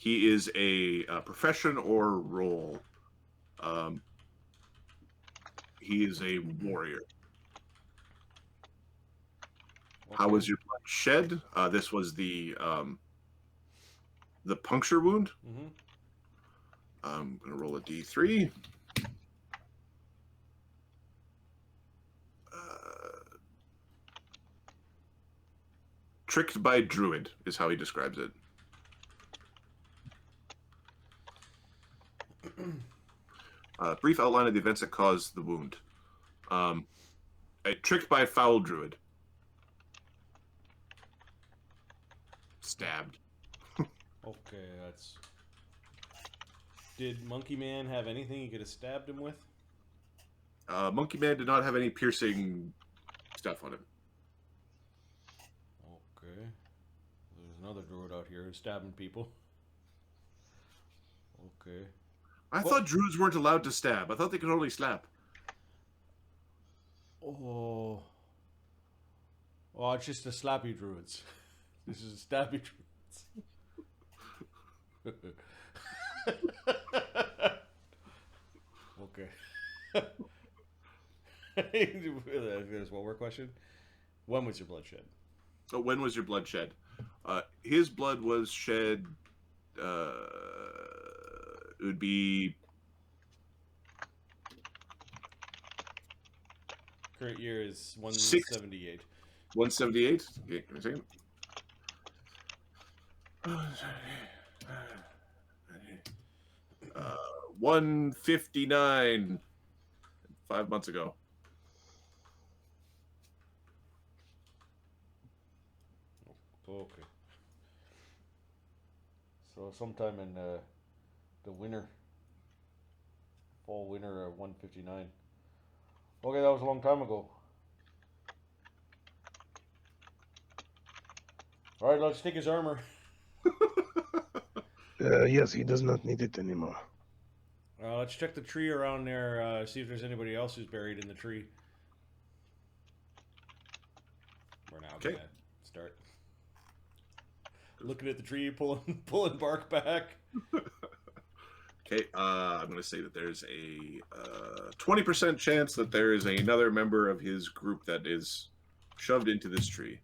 He is a profession or role. He is a warrior. Okay. How was your blood shed? This was the puncture wound. Mm-hmm. I'm gonna roll a d3. Tricked by druid is how he describes it. Brief outline of the events that caused the wound. Tricked by a foul druid. Stabbed. Okay, that's... Did Monkey Man have anything he could have stabbed him with? Monkey Man did not have any piercing stuff on him. Okay. There's another druid out here who's stabbing people. Okay. I thought druids weren't allowed to stab. I thought they could only slap. Oh. Oh, it's just the slappy druids. This is stabby druids. Okay. There's one more question. When was your blood shed? So when was your blood shed? His blood was shed. It would be Current year is 178. 178. Okay, give me a second. 159. 5 months ago. Okay. So sometime in the winter, fall winter of 159. Okay, that was a long time ago. All right, let's take his armor. Yes, he does not need it anymore. Let's check the tree around there, see if there's anybody else who's buried in the tree. We're now Okay. gonna start looking at the tree, pulling bark back. Okay, I'm going to say that there's a 20% chance that there is another member of his group that is shoved into this tree.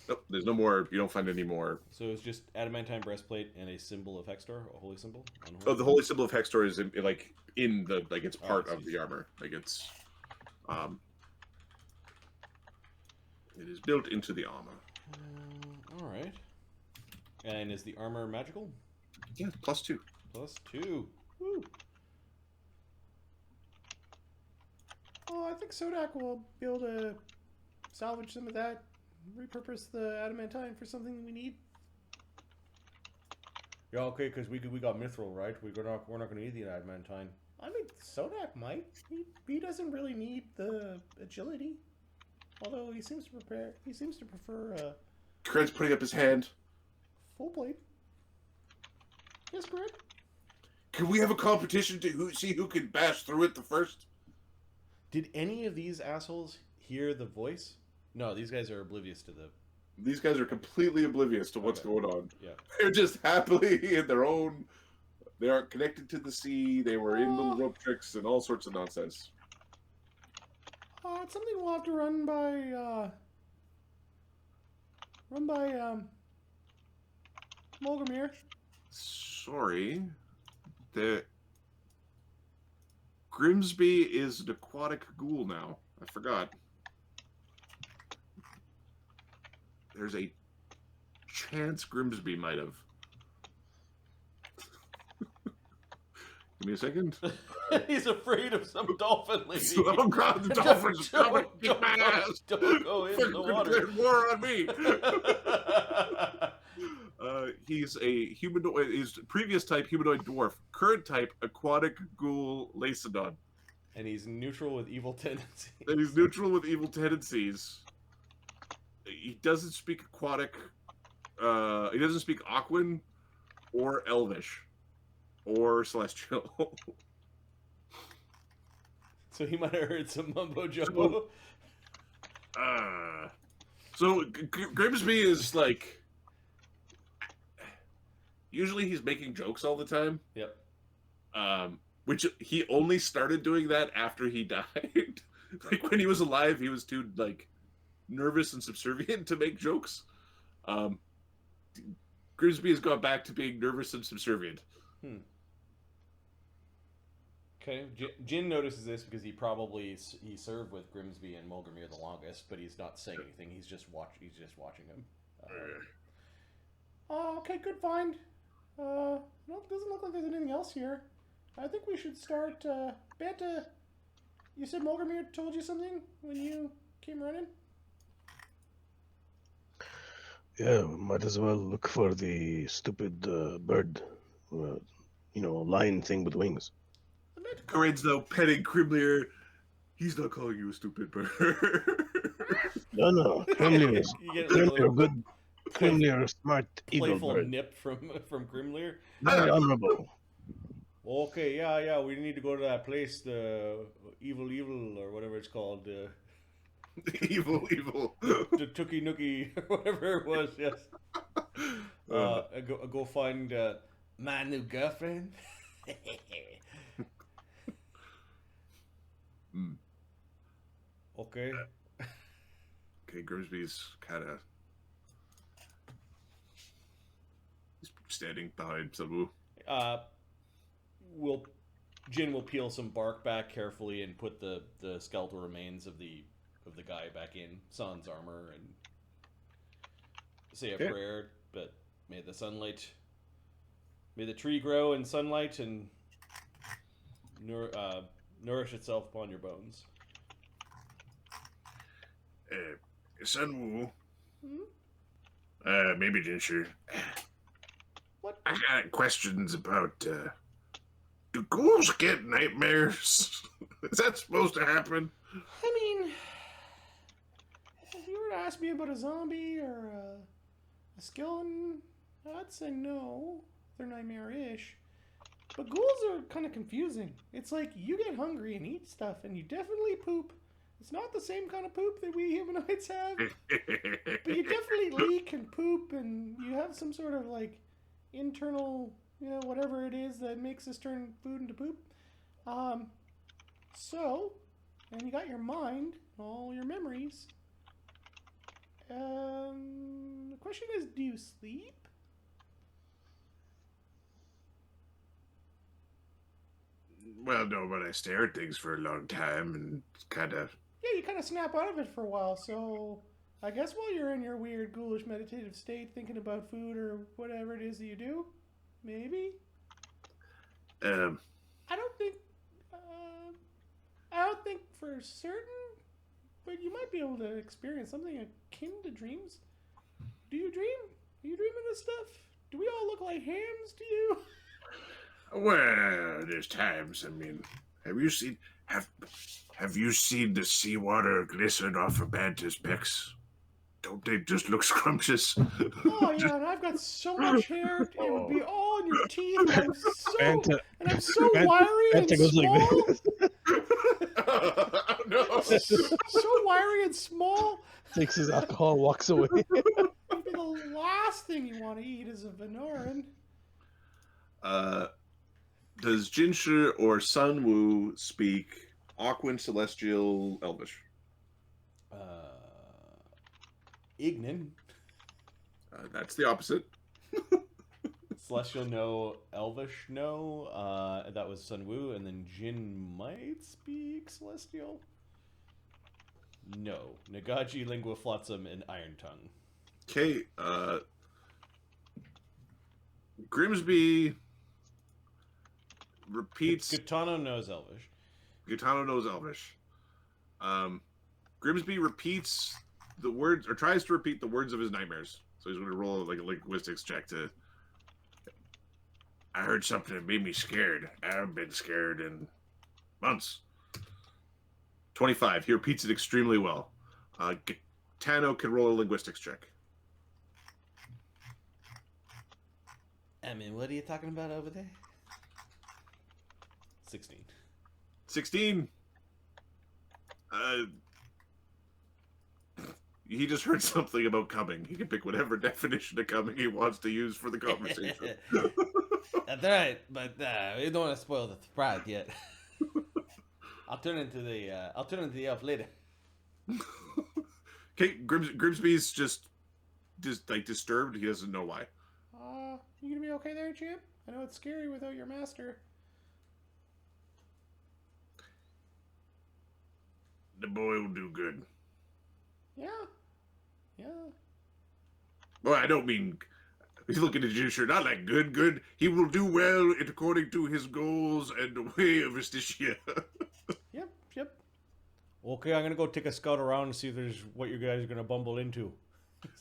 Nope, there's no more. You don't find any more. So it's just adamantine breastplate and a symbol of Hextor, a holy symbol. Oh, the holy symbol of Hextor is in the it's part I of see. the armor. It is built into the armor. All right. And is the armor magical? Yeah, +2. +2. Woo. Oh, I think Sodak will be able to salvage some of that, repurpose the adamantine for something we need. Yeah, okay, because we got mithril, right? We're not going to need the adamantine. I mean, Sodak might. He doesn't really need the agility, although he seems to prefer Cred's putting up his hand. full plate. Yes, Cred. Can we have a competition to see who can bash through it the first? Did any of these assholes hear the voice? No, these guys are oblivious to the... These guys are completely oblivious to what's Okay. going on. Yeah. They're just happily in their own. They aren't connected to the sea. They were in little rope tricks and all sorts of nonsense. It's something we'll have to run by Mulgrimir. Sorry. The Grimsby is an aquatic ghoul now. I forgot. There's a chance Grimsby might have. Give me a second. He's afraid of some dolphin lady. Oh god, the dolphins are coming! Don't- Get my ass! Don't go in the Fucking water. declared war on me! He's a humanoid. His previous type, humanoid dwarf. Current type, aquatic ghoul Lacedon. And he's neutral with evil tendencies. And he's neutral with evil tendencies. He doesn't speak aquatic. He doesn't speak Aquan or Elvish or Celestial. So he might have heard some mumbo jumbo. So Grimsby is like, usually he's making jokes all the time. Yep. Which he only started doing that after he died. Like when he was alive, he was too like nervous and subservient to make jokes. Grimsby has gone back to being nervous and subservient. Okay. Jin notices this because he served with Grimsby and Mulgrimir the longest, but he's not saying anything. He's just watching him. Okay, good find. No, it doesn't look like there's anything else here. I think we should start. Banta, you said Mulgrimir told you something when you came running? Yeah, might as well look for the stupid bird. Lion thing with wings. Corinne's though petting Grimlir. He's not calling you a stupid bird. No. Grimlir is You get good. Grimlir, smart, evil playful bird. nip from Grimlir. Very honorable. Okay, yeah, we need to go to that place, the evil, or whatever it's called, evil. the Tookie Nookie, whatever it was. Yes. Go find my new girlfriend. Okay. Okay, Grimsby's kind of standing behind Sabu. Jin will peel some bark back carefully and put the skeletal remains of the guy back in San's armor and say a prayer. But may the tree grow in sunlight and nourish itself upon your bones. Sunwoo. Maybe Jinsher. What? I got questions about, do ghouls get nightmares? Is that supposed to happen? I mean, if you were to ask me about a zombie or a skeleton, I'd say no. They're nightmare-ish. But ghouls are kind of confusing. It's like you get hungry and eat stuff, and you definitely poop. It's not the same kind of poop that we humanoids have. But you definitely leak and poop, and you have some sort of, like, internal, whatever it is that makes us turn food into poop. And you got your mind, all your memories. The question is, do you sleep? Well, no, but I stare at things for a long time and kind of... Yeah, you kind of snap out of it for a while, so I guess while you're in your weird, ghoulish, meditative state, thinking about food or whatever it is that you do, maybe? I don't think for certain, but you might be able to experience something akin to dreams. Do you dream? Are you dreaming of stuff? Do we all look like hams to you? Well, there's times. I mean, have you seen the seawater glisten off of Banta's pecs? Don't they just look scrumptious? Oh yeah, and I've got so much hair; it would be all in your teeth. And I'm so wiry and small. No. So wiry and small. Takes his alcohol, walks away. Maybe the last thing you want to eat is a Veneran. Does Jinsher or Sunwoo speak Aquan, Celestial, Elvish? Ignan. That's the opposite. Celestial no, Elvish no. That was Sunwoo, and then Jin might speak Celestial. No. Nagaji, Lingua Flotsam, and Iron Tongue. Okay, Grimsby repeats... Gitano knows Elvish. Gitano knows Elvish. Grimsby repeats the words, or tries to repeat the words of his nightmares. So he's going to roll like a linguistics check to... I heard something that made me scared. I haven't been scared in months. 25. He repeats it extremely well. Gitano can roll a linguistics check. I mean, what are you talking about over there? 16. 16. He just heard something about coming. He can pick whatever definition of coming he wants to use for the conversation. That's right, but we don't want to spoil the surprise yet. I'll turn into the elf later. Okay, Grimsby's just like disturbed. He doesn't know why. You gonna be okay there, champ? I know it's scary without your master. The boy will do good. Yeah. Well, I don't mean he's looking at you, sure, not like good. He will do well according to his goals and the way of Justicia. Yep. Okay, I'm gonna go take a scout around and see if there's what you guys are gonna bumble into.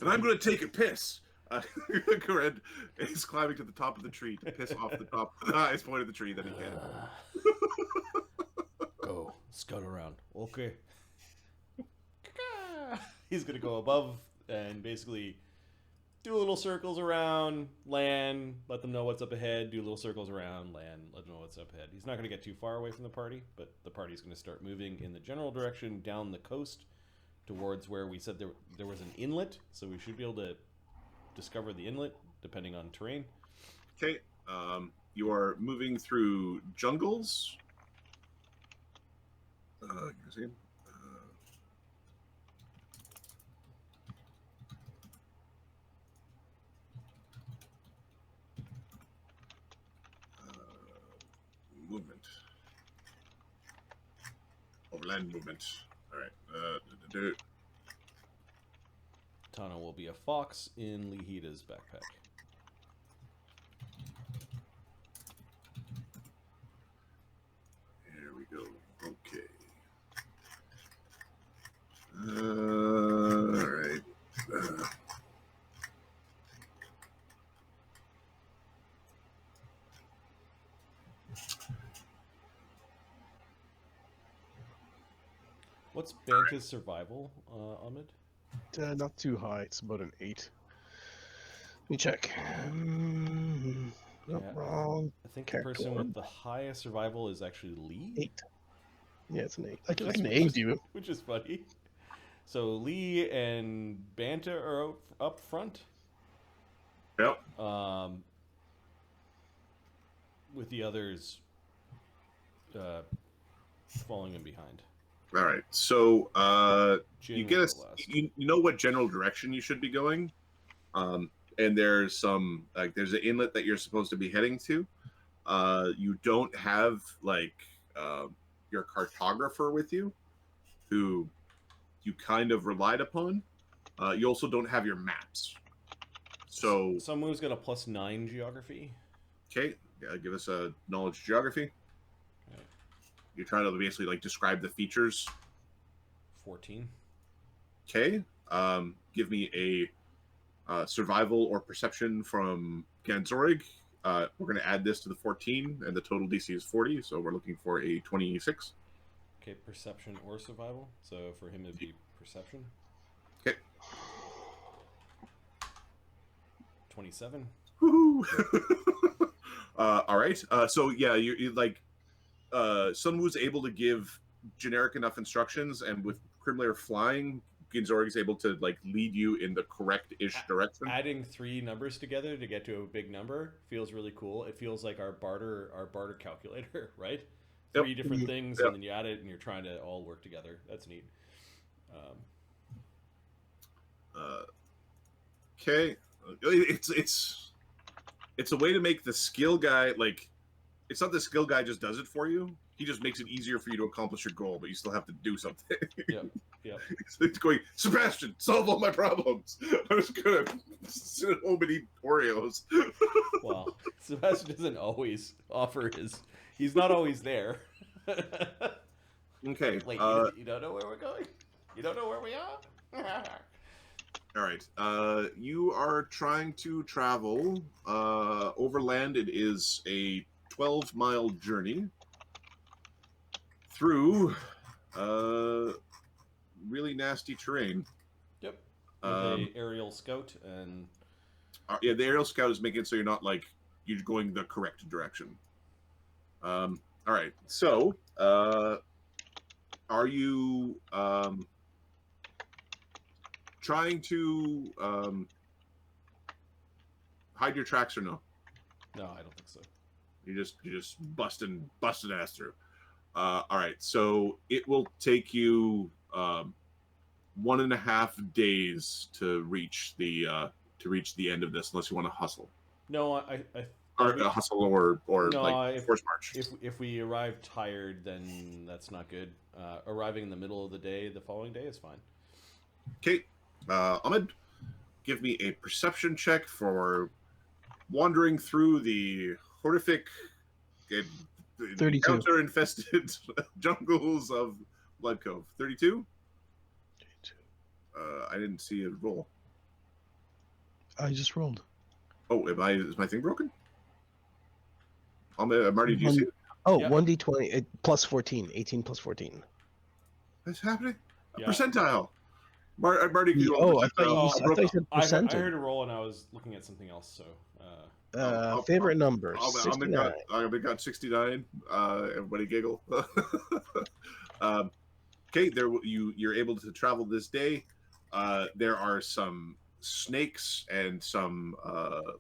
And I'm going to take a piss. Cored is climbing to the top of the tree to piss off the top, the highest point of the tree that he can. Go scout around. Okay. He's gonna go above and basically do little circles around, land, let them know what's up ahead, do little circles around, land, let them know what's up ahead. He's not going to get too far away from the party, but the party's going to start moving in the general direction down the coast towards where we said there was an inlet, so we should be able to discover the inlet depending on terrain. Okay, you are moving through jungles. Give me a second. Movement. Overland movement. All right. Tana will be a fox in Lihida's backpack. Here we go. Okay. All right. What's Banta's survival, Ahmed? Not too high. It's about an 8. Let me check. Not wrong. I think the person with the highest survival is actually Lee. 8. Yeah, it's an 8. I can aid you. Which is funny. So Lee and Banta are up front. Yep. With the others following in behind. All right. So Jin you get will a, go last. you know what general direction you should be going. And there's some there's an inlet that you're supposed to be heading to. You don't have your cartographer with you, who you kind of relied upon. You also don't have your maps. So someone's got a +9 geography. okay, give us a knowledge geography. Okay. You're trying to basically describe the features. 14. Okay. Give me a survival or perception from Ganzorig. We're going to add this to the 14, and the total DC is 40, so we're looking for a 26. Okay, perception or survival. So for him, it'd be perception. Okay. 27. Woohoo! All right. So yeah, you Sunwoo's able to give generic enough instructions, and with Crimlair flying, Ganzorig is able to lead you in the correct-ish direction. Adding 3 numbers together to get to a big number feels really cool. It feels like our barter calculator, right? 3 different things, and then you add it, and you're trying to all work together. That's neat. Okay, it's a way to make the skill guy it's not the skill guy just does it for you. He just makes it easier for you to accomplish your goal, but you still have to do something. Yep. It's going, Sebastian, solve all my problems. I'm just gonna sit at home and eat Oreos. Well, Sebastian doesn't always offer his. He's not always there. Okay. Wait, you don't know where we're going? You don't know where we are? All right. You are trying to travel overland. It is a 12-mile journey through really nasty terrain. Yep. With a aerial scout and yeah, the aerial scout is making it so you're not you're going the correct direction. All right. So, are you trying to hide your tracks or no? No, I don't think so. You just busting ass through. All right, so it will take you 1.5 days to reach the end of this, unless you want to hustle. No, Hustle or no, like force march. If we arrive tired, then that's not good. Arriving in the middle of the day, the following day is fine. Okay, Ahmed, give me a perception check for wandering through the horrific, 32. encounter-infested jungles of Blood Cove. 32? 32. I didn't see a roll. I just rolled. Oh, is my thing broken? Marty, do you see it? Oh, Yep. 1d20 plus 14. 18 plus 14. What's happening? Yeah. Percentile. Marty, can you Oh, roll I thought you said I percentage. heard a roll and I was looking at something else. So. Favorite number, Ahmed 69. got 69. Everybody giggle. Okay, you're able to travel this day. There are some snakes and some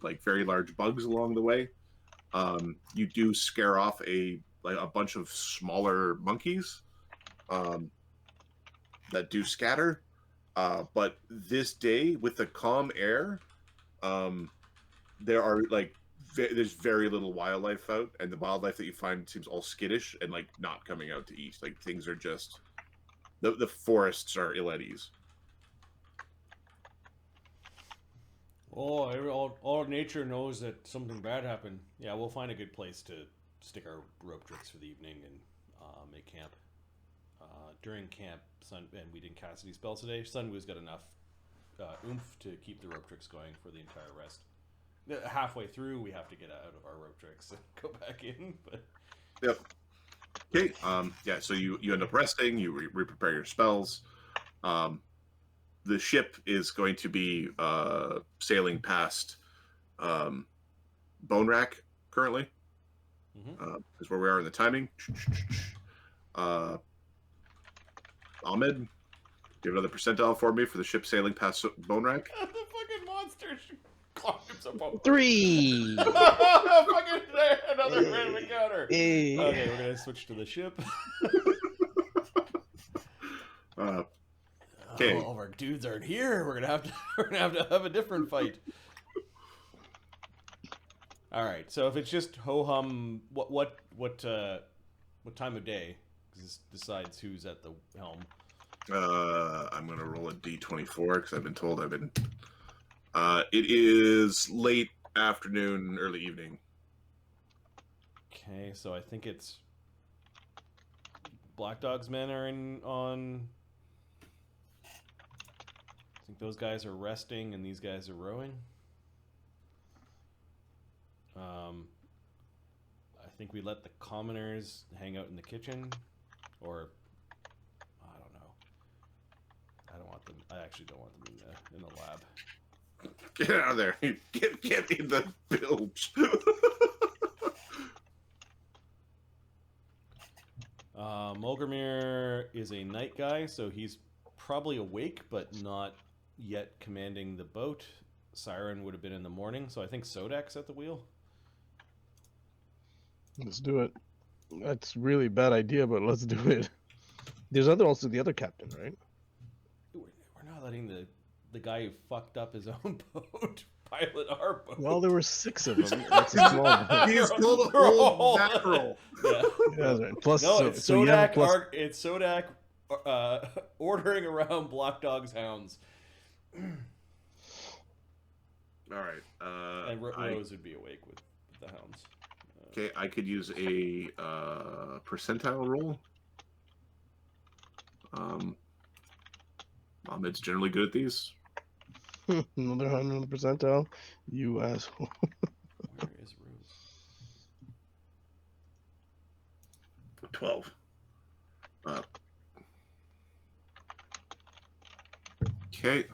like very large bugs along the way. You do scare off a bunch of smaller monkeys that do scatter. But this day, with the calm air, there are there's very little wildlife out, and the wildlife that you find seems all skittish and like not coming out to eat. Like things are just the forests are ill at ease. Oh, all nature knows that something bad happened. Yeah, we'll find a good place to stick our rope tricks for the evening and make camp. During camp, and we didn't cast any spells today. Sunwoo's got enough oomph to keep the rope tricks going for the entire rest. Halfway through, we have to get out of our rope tricks and go back in. But yep. Okay. Yeah. So you end up resting. You re-prepare your spells. The ship is going to be sailing past Bone Rack currently. Is where we are in the timing. Ahmed, do you have another percentile for me for the ship sailing past Bone Rack? the fucking monster climbs up on 3. fucking another random encounter. Hey. Okay, we're gonna switch to the ship. Okay. All of our dudes aren't here. We're gonna have to have a different fight. All right. So if it's just ho hum, what time of day? Because this decides who's at the helm. I'm gonna roll a d24 because I've been told I've been. It is late afternoon, early evening. Okay, so I think it's Black Dog's men are on. I think those guys are resting and these guys are rowing. I think we let the commoners hang out in the kitchen, or I don't know. I don't want them. I actually don't want them in the lab. Get out of there! Get in the bilge. Mulgrimir is a night guy, so he's probably awake, but not yet commanding the boat. Siren would have been in the morning, so I think Sodak's at the wheel. Let's do it. That's really a bad idea, but let's do it. There's also the other captain, right? We're not letting the guy who fucked up his own boat pilot our boat. Well, there were 6 of them. That's a small boat. He's called a whole mackerel. Yeah. Yeah, that's right. Plus, No, so, it's so you have Sodak. plus. It's Sodak ordering around Black Dog's hounds. All right. And Rose would be awake with the hounds. Okay, I could use a percentile roll. Ahmed's generally good at these. Another 100 percentile. You asshole. Where is Rose? 12. Okay.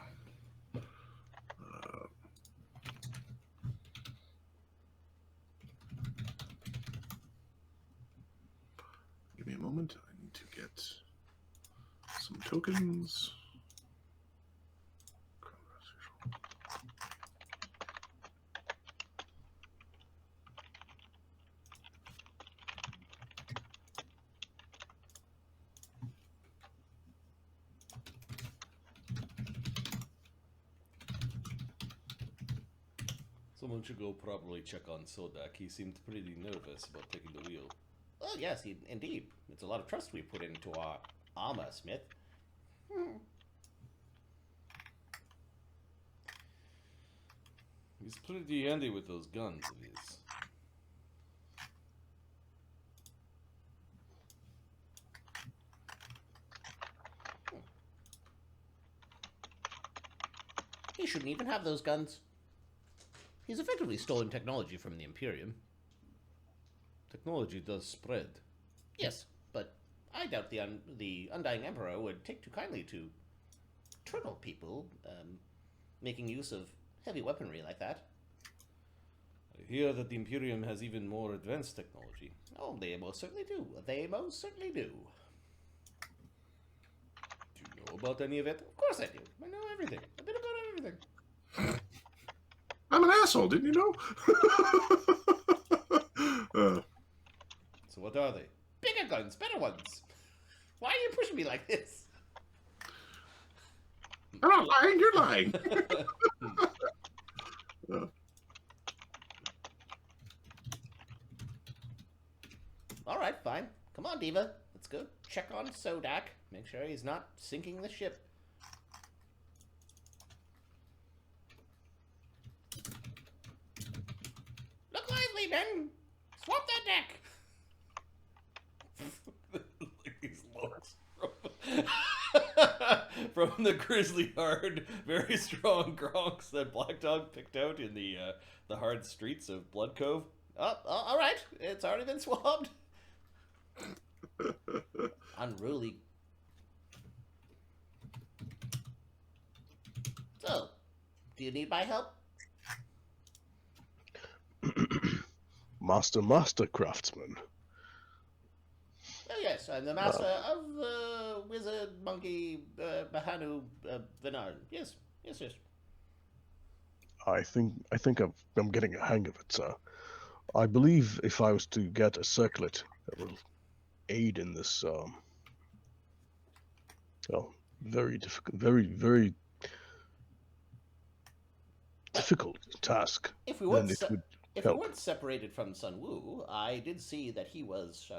Give me a moment. I need to get some tokens. Someone should go probably check on Sodak. He seemed pretty nervous about taking the wheel. Oh, yes, indeed. It's a lot of trust we put into our armor smith. He's pretty handy with those guns of his. He shouldn't even have those guns. He's effectively stolen technology from the Imperium. Technology does spread. Yes, but I doubt the Undying Emperor would take too kindly to turtle people making use of heavy weaponry like that. I hear that the Imperium has even more advanced technology. Oh, they most certainly do. They most certainly do. Do you know about any of it? Of course I do. I know everything. A bit about everything. I'm an asshole, didn't you know? So what are they? Bigger guns, better ones. Why are you pushing me like this? I'm not lying, you're lying. All right, fine. Come on, Diva. Let's go check on Sodak. Make sure he's not sinking the ship. Look lively, men! Swap that deck! These looks from the grizzly hard, very strong gronks that Black Dog picked out in the hard streets of Blood Cove. Oh, all right. It's already been swabbed. Unruly. So, do you need my help? Master craftsman. Oh yes, I'm the master of the wizard monkey Bahanu Vinar. Yes. I think I'm getting a hang of it, sir. I believe if I was to get a circlet that will aid in this, very difficult, very difficult task, If we then weren't, it would if we help. weren't separated from Sun Wu, I did see that he was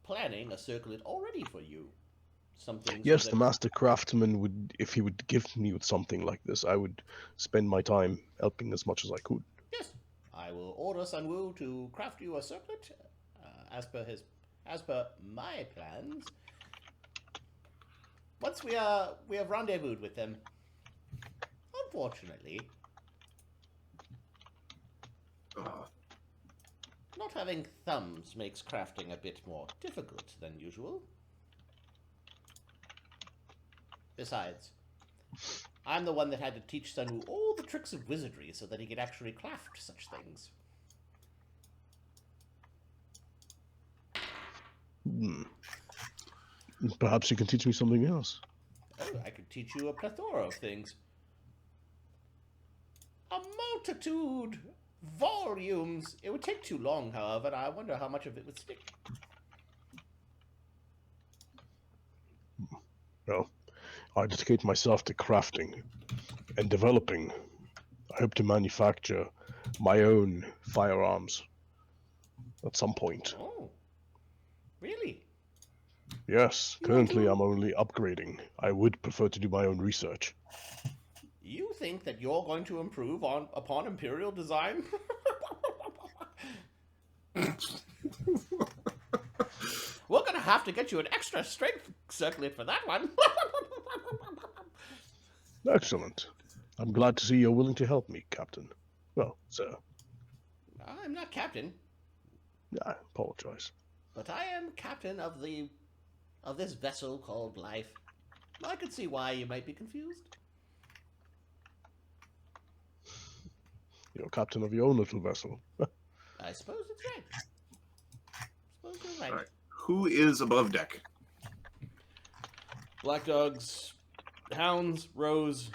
planning a circlet already for you. Something. Yes, so the that- master craftsman would, if he would give me with something like this, I would spend my time helping as much as I could. Yes, I will order Sun Wu to craft you a circlet, as per my plans. Once we have rendezvoused with them. Unfortunately, not having thumbs makes crafting a bit more difficult than usual. Besides, I'm the one that had to teach Sun Wu all the tricks of wizardry so that he could actually craft such things. Perhaps you can teach me something else. Oh, I could teach you a plethora of things. A multitude! Volumes! It would take too long, however, and I wonder how much of it would stick. Well, I dedicate myself to crafting and developing. I hope to manufacture my own firearms at some point. Oh. Really? Yes, You currently want I'm only upgrading. I would prefer to do my own research. You think that you're going to improve upon Imperial design? We're gonna have to get you an extra strength circlet for that one. Excellent. I'm glad to see you're willing to help me, Captain. Well, sir, I'm not captain, I apologize. but I am captain of this vessel called life. I could see why you might be confused. You're captain of your own little vessel. I suppose it's right. Suppose you're right. All right. Who is above deck? Black Dogs, Hounds, Rose,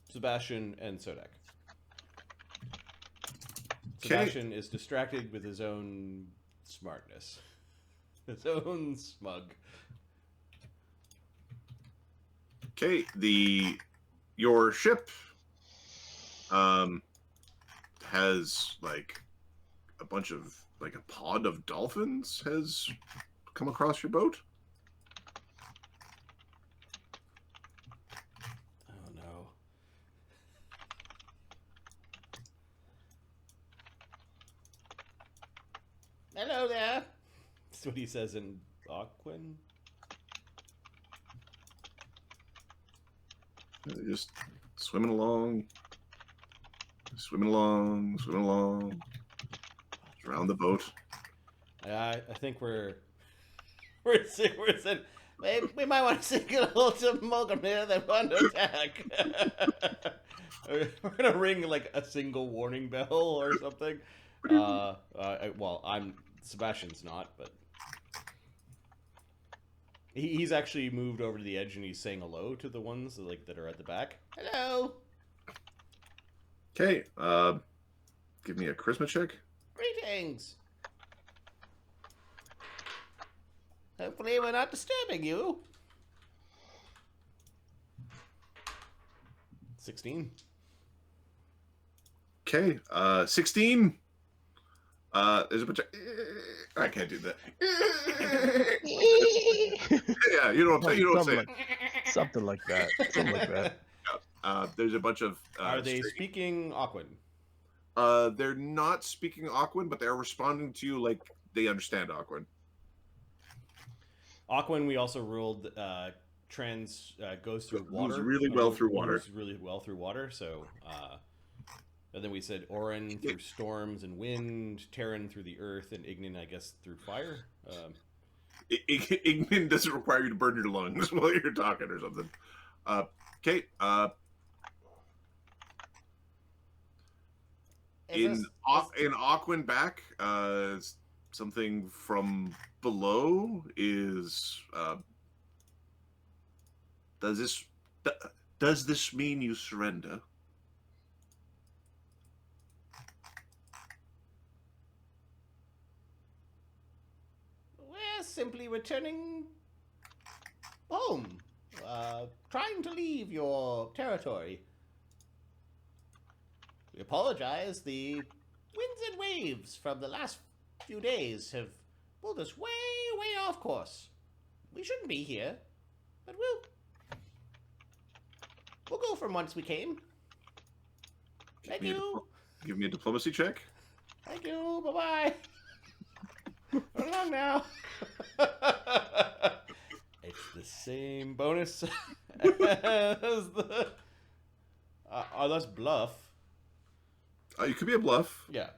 Sebastian, and Sodak. Sebastian is distracted with his own smartness. His own smug. Okay, your ship has like a bunch of like a pod of dolphins has come across your boat. Oh no. Hello there. That's what he says in Aquan. They're just swimming along, swimming along, swimming along around the boat. I think we're saying We might want to signal to Mogamir that we're under attack. we're gonna ring like a single warning bell or something. Well, Sebastian's not, but he's actually moved over to the edge and he's saying hello to the ones that are at the back. Hello. Okay, give me a charisma check. Greetings. Hopefully we're not disturbing you. 16. Okay, 16. There's a bunch of. I can't do that. Yeah, you don't say. Something like that. Something like that. There's a bunch of. Are they speaking Aquan? They're not speaking Aquan, but they're responding to you like they understand Aquan. Aquan, we also ruled goes through water. Moves really well through water. Moves really well through water. So, and then we said Orin through storms and wind, Terran through the earth, and Ignin, I guess, through fire. Ignin doesn't require you to burn your lungs while you're talking or something. Okay. In Aquan back, something from below is. Does this mean you surrender? We're simply returning home. Trying to leave your territory. We apologize. The winds and waves from the last few days have pulled us way, way off course. We shouldn't be here, but we'll go from whence we came. Thank you. Give me a diplomacy check. Thank you. Bye-bye. Run along now. It's the same bonus as the. That's bluff. You could be a bluff. Yeah.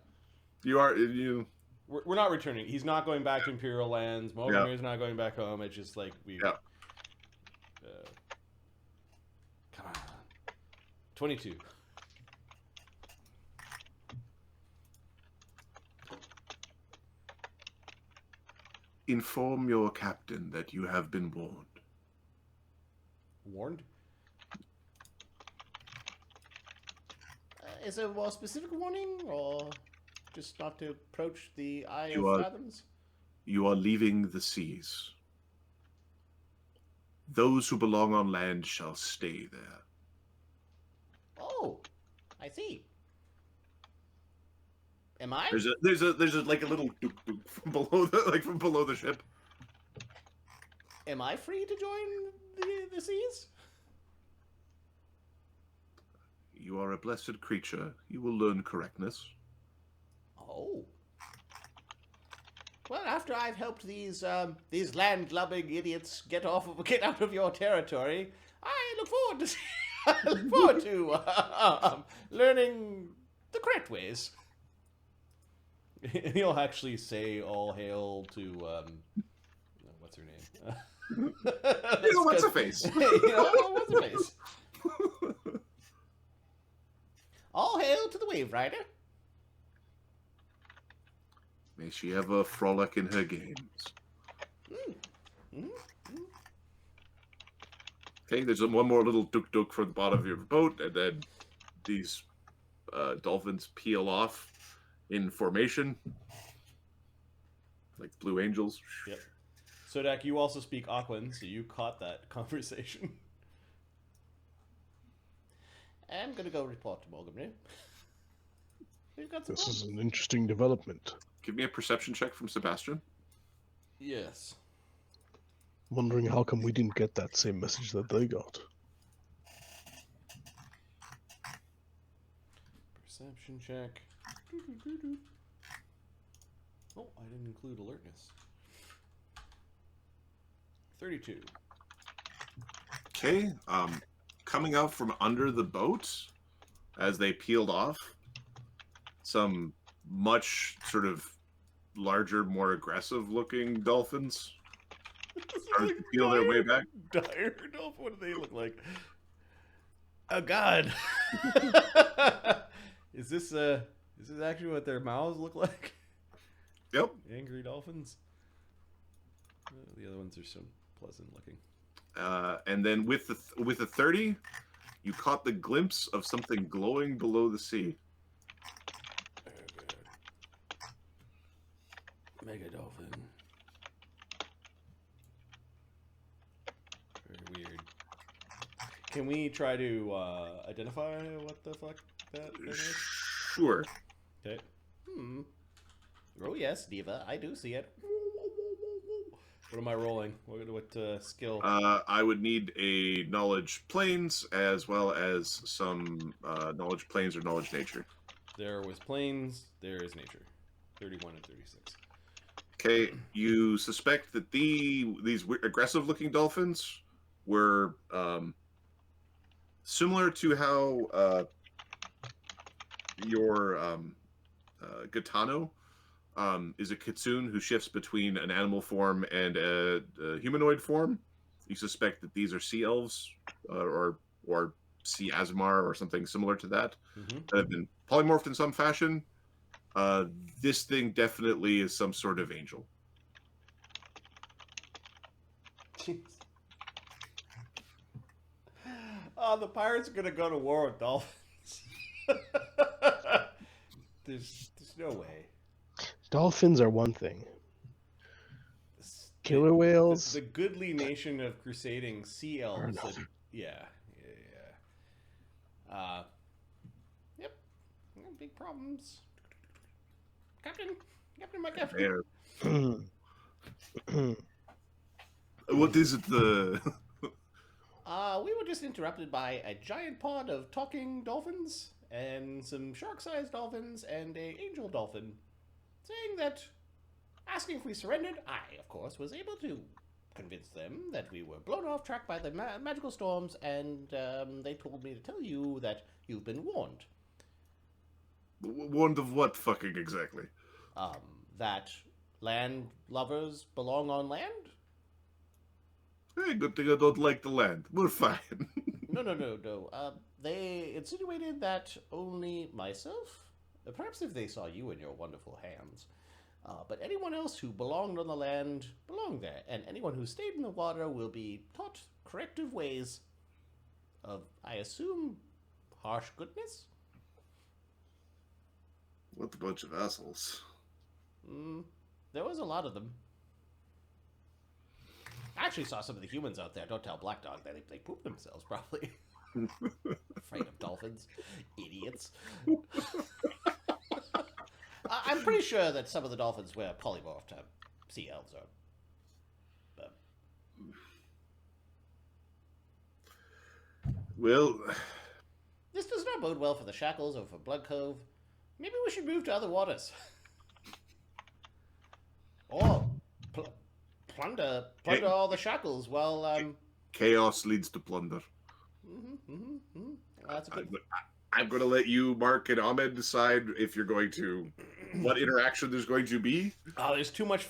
You are. You. We're not returning. He's not going back to Imperial lands. Mogramir's not going back home. It's just like we. Yeah. Come on. 22. Inform your captain that you have been warned. Warned? Is there a more specific warning, or just not to approach the Eye of Fathoms? You are leaving the seas. Those who belong on land shall stay there. Oh, I see. Am I? There's a like a little dook dook from below the ship. Am I free to join the seas? You are a blessed creature. You will learn correctness. Oh. Well, after I've helped these land-lubbing idiots get out of your territory, I look forward to learning the correct ways. He'll actually say all hail to what's her name? What's her face? What's her face? All hail to the Wave Rider. May she have a frolic in her games. Okay, there's one more little duk-duk from the bottom of your boat, and then these dolphins peel off in formation, like blue angels. Yep. Sodak, you also speak Aquan, so you caught that conversation. I'm gonna go report to Morgan. We've got some This is problems. an interesting development. Give me a perception check from Sebastian. Yes. Wondering how come we didn't get that same message that they got. Perception check. Oh, I didn't include alertness. 32. Okay. Coming out from under the boat as they peeled off, some much sort of larger, more aggressive looking dolphins started to peel their way back. Dire dolphin. What do they look like? Oh God! Is this actually what their mouths look like? Yep. Angry dolphins. The other ones are so pleasant looking. And then with the 30, you caught the glimpse of something glowing below the sea. Oh God! Mega dolphin. Very weird. Can we try to identify what the fuck that thing is? Sure. Okay. Oh yes, Diva, I do see it. What am I rolling? What skill? I would need a knowledge planes as well as some knowledge planes or knowledge nature. There was planes. There is nature. 31 and 36. Okay, you suspect that these aggressive-looking dolphins were similar to how your Gitano is a kitsune who shifts between an animal form and a humanoid form. You suspect that these are sea elves or sea Asmar or something similar to that that have been polymorphed in some fashion. This thing definitely is some sort of angel. Jeez. Oh, the pirates are gonna go to war with dolphins. there's no way. Dolphins are one thing. Killer The whales. goodly nation of crusading sea elves. another. Yeah. Yep. Big problems. Captain, my captain. There. What is it? We were just interrupted by a giant pod of talking dolphins and some shark-sized dolphins and a angel dolphin saying that, asking if we surrendered, I, of course, was able to convince them that we were blown off track by the magical storms, and they told me to tell you that you've been warned. Warned of what fucking exactly? That land lovers belong on land? Hey, good thing I don't like the land. We're fine. No. They insinuated that only myself, perhaps if they saw you in your wonderful hands, but anyone else who belonged on the land belonged there, and anyone who stayed in the water will be taught corrective ways of, I assume, harsh goodness? What a bunch of assholes. There was a lot of them. I actually saw some of the humans out there. Don't tell Black Dog that they pooped themselves, probably. Afraid of dolphins. Idiots. I'm pretty sure that some of the dolphins were polymorphed to sea elves. Well, This does not bode well for the Shackles or for Blood Cove. Maybe we should move to other waters. Or plunder all the Shackles while chaos leads to plunder. That's a good. I'm going to let you, Mark and Ahmed, decide if you're going to, what interaction there's going to be. Oh, there's too much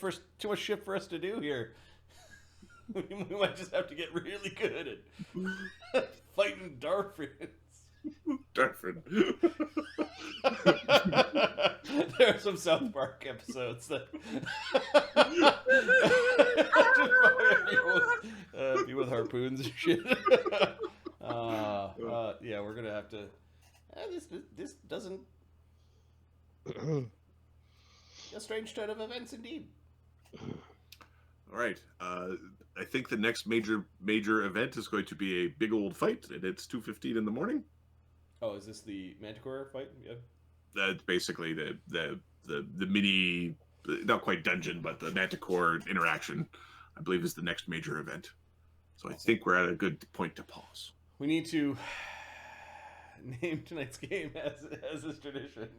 shit for us to do here. We might just have to get really good at fighting dolphins. Darfin. There are some South Park episodes that just be with harpoons and shit. Yeah, we're gonna have to. This doesn't. A strange turn of events indeed. All right. I think the next major event is going to be a big old fight, and it's 2:15 in the morning. Oh, is this the Manticore fight? Yeah. That's basically the mini, not quite dungeon, but the Manticore interaction, I believe, is the next major event. So I think we're at a good point to pause. We need to name tonight's game as is tradition.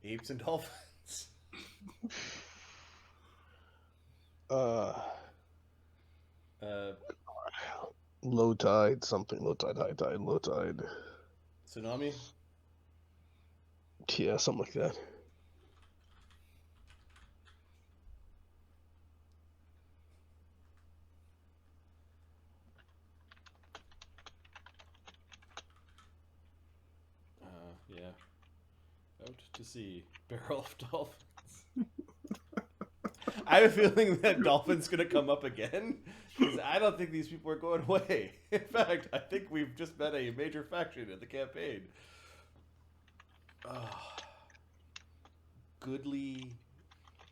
Apes and dolphins. Low tide, something. Low tide, high tide, low tide. Tsunami. Yeah, something like that. Yeah. Out to sea. Barrel of dolphins. I have a feeling that dolphin's gonna come up again, because I don't think these people are going away. In fact, I think we've just met a major faction in the campaign. Goodly,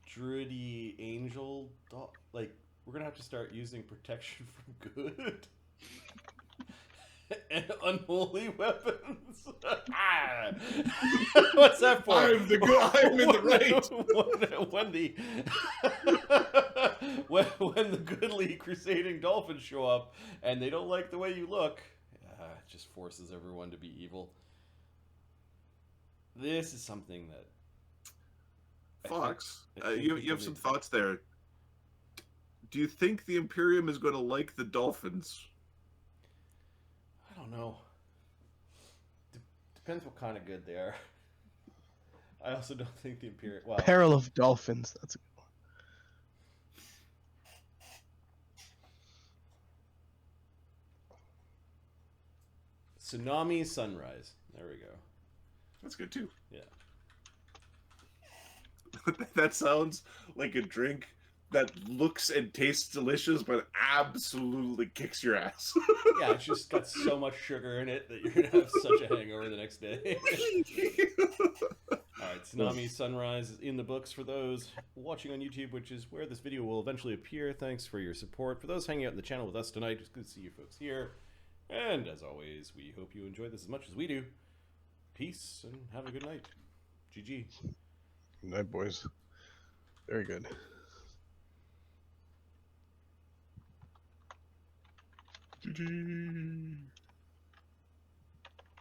druidy, angel, like, we're gonna have to start using protection from good. And unholy weapons. What's that for? I'm in the right. When the goodly crusading dolphins show up and they don't like the way you look, it just forces everyone to be evil. This is something that Fox, I think you have some thoughts there. Do you think the Imperium is going to like the dolphins? I don't know. Depends what kind of good they are. I also don't think the Imperial. Well, Peril of dolphins. That's a good one. Tsunami Sunrise. There we go. That's good too. Yeah. That sounds like a drink that looks and tastes delicious, but absolutely kicks your ass. Yeah, it's just got so much sugar in it that you're gonna have such a hangover the next day. Alright, Tsunami Sunrise is in the books for those watching on YouTube, which is where this video will eventually appear. Thanks for your support. For those hanging out in the channel with us tonight, it's good to see you folks here. And as always, we hope you enjoy this as much as we do. Peace, and have a good night. GG. Good night, boys. Very good. GG.